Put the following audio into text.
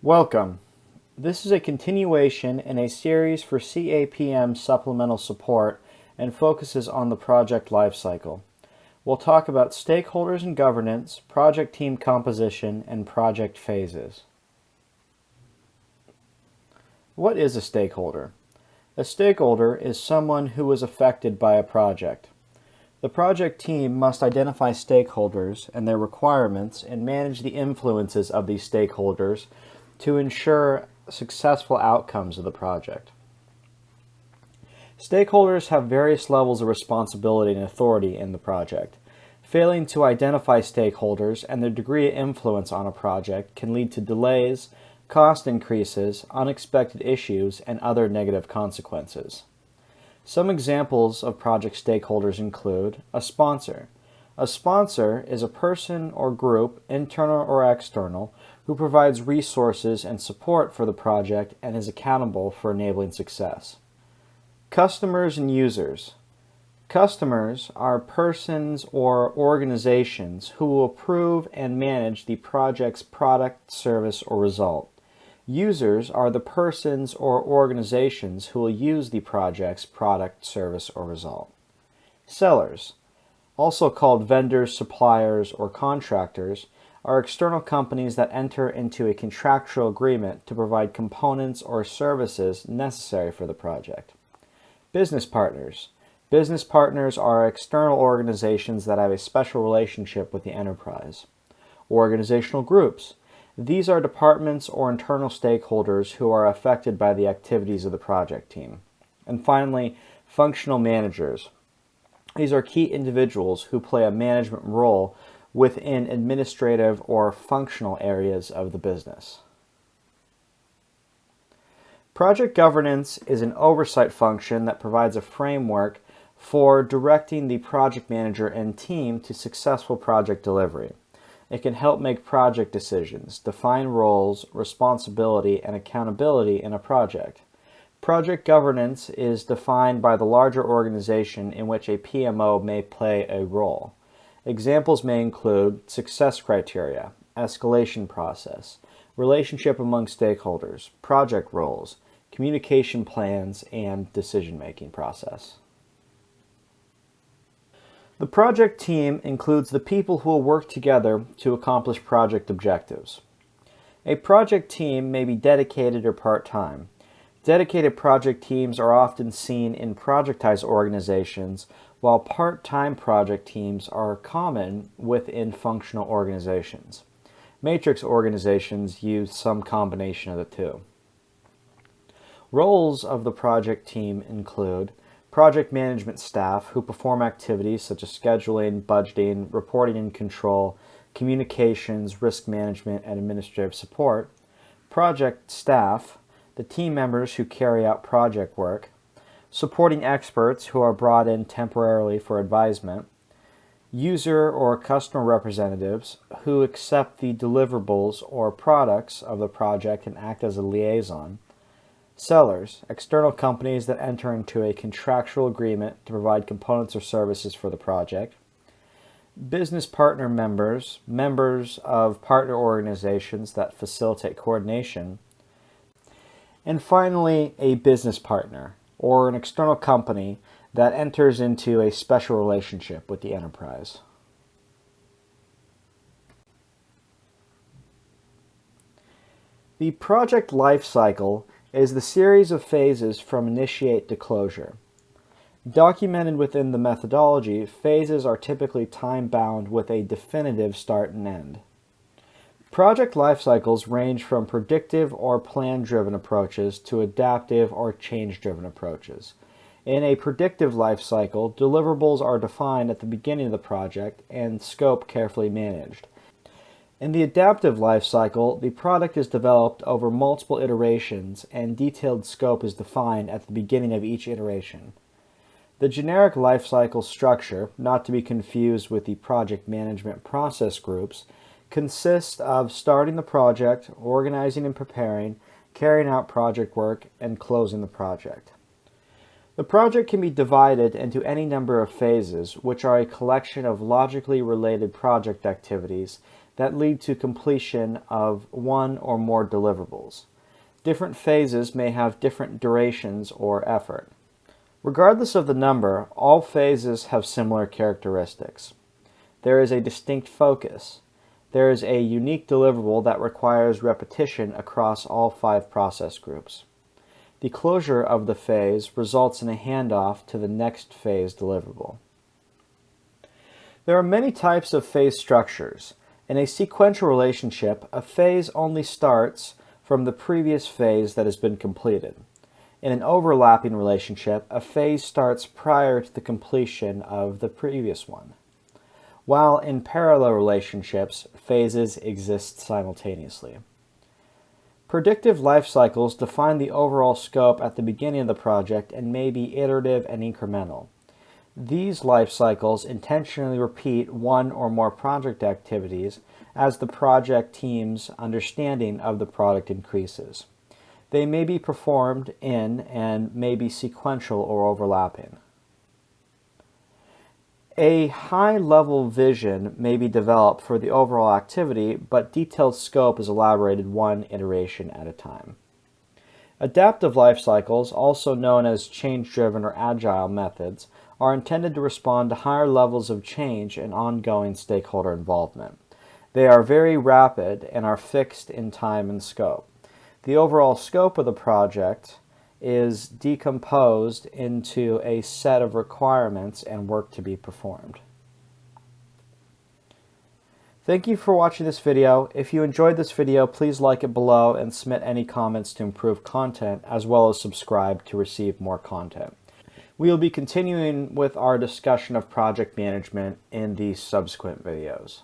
Welcome. This is a continuation in a series for CAPM supplemental support and focuses on the project lifecycle. We'll talk about stakeholders and governance, project team composition, and project phases. What is a stakeholder? A stakeholder is someone who is affected by a project. The project team must identify stakeholders and their requirements and manage the influences of these stakeholders to ensure successful outcomes of the project. Stakeholders have various levels of responsibility and authority in the project. Failing to identify stakeholders and their degree of influence on a project can lead to delays, cost increases, unexpected issues, and other negative consequences. Some examples of project stakeholders include a sponsor. A sponsor is a person or group, internal or external, who provides resources and support for the project and is accountable for enabling success. Customers and users. Customers are persons or organizations who will approve and manage the project's product, service, or result. Users are the persons or organizations who will use the project's product, service, or result. Sellers, also called vendors, suppliers, or contractors, are external companies that enter into a contractual agreement to provide components or services necessary for the project. Business partners. Business partners are external organizations that have a special relationship with the enterprise. Organizational groups. These are departments or internal stakeholders who are affected by the activities of the project team. And finally, functional managers. These are key individuals who play a management role within administrative or functional areas of the business. Project governance is an oversight function that provides a framework for directing the project manager and team to successful project delivery. It can help make project decisions, define roles, responsibility, and accountability in a project. Project governance is defined by the larger organization in which a PMO may play a role. Examples may include success criteria, escalation process, relationship among stakeholders, project roles, communication plans, and decision-making process. The project team includes the people who will work together to accomplish project objectives. A project team may be dedicated or part-time. Dedicated project teams are often seen in projectized organizations, while part-time project teams are common within functional organizations. Matrix organizations use some combination of the two. Roles of the project team include project management staff who perform activities such as scheduling, budgeting, reporting and control, communications, risk management, and administrative support. Project staff, the team members who carry out project work. Supporting experts who are brought in temporarily for advisement. User or customer representatives who accept the deliverables or products of the project and act as a liaison. Sellers, external companies that enter into a contractual agreement to provide components or services for the project. Business partner members, members of partner organizations that facilitate coordination. And finally, a business partner, or an external company that enters into a special relationship with the enterprise. The project life cycle is the series of phases from initiate to closure. Documented within the methodology, phases are typically time-bound with a definitive start and end. Project life cycles range from predictive or plan-driven approaches to adaptive or change-driven approaches. In a predictive life cycle, deliverables are defined at the beginning of the project and scope carefully managed. In the adaptive life cycle, the product is developed over multiple iterations and detailed scope is defined at the beginning of each iteration. The generic lifecycle structure, not to be confused with the project management process groups, consists of starting the project, organizing and preparing, carrying out project work, and closing the project. The project can be divided into any number of phases, which are a collection of logically related project activities that lead to completion of one or more deliverables. Different phases may have different durations or effort. Regardless of the number, all phases have similar characteristics. There is a distinct focus. There is a unique deliverable that requires repetition across all 5 process groups. The closure of the phase results in a handoff to the next phase deliverable. There are many types of phase structures. In a sequential relationship, a phase only starts from the previous phase that has been completed. In an overlapping relationship, a phase starts prior to the completion of the previous one. While in parallel relationships, phases exist simultaneously. Predictive life cycles define the overall scope at the beginning of the project and may be iterative and incremental. These life cycles intentionally repeat one or more project activities as the project team's understanding of the product increases. They may be performed in and may be sequential or overlapping. A high-level vision may be developed for the overall activity, but detailed scope is elaborated one iteration at a time. Adaptive life cycles, also known as change-driven or agile methods, are intended to respond to higher levels of change and ongoing stakeholder involvement. They are very rapid and are fixed in time and scope. The overall scope of the project is decomposed into a set of requirements and work to be performed. Thank you for watching this video. If you enjoyed this video, please like it below and submit any comments to improve content, as well as subscribe to receive more content. We will be continuing with our discussion of project management in the subsequent videos.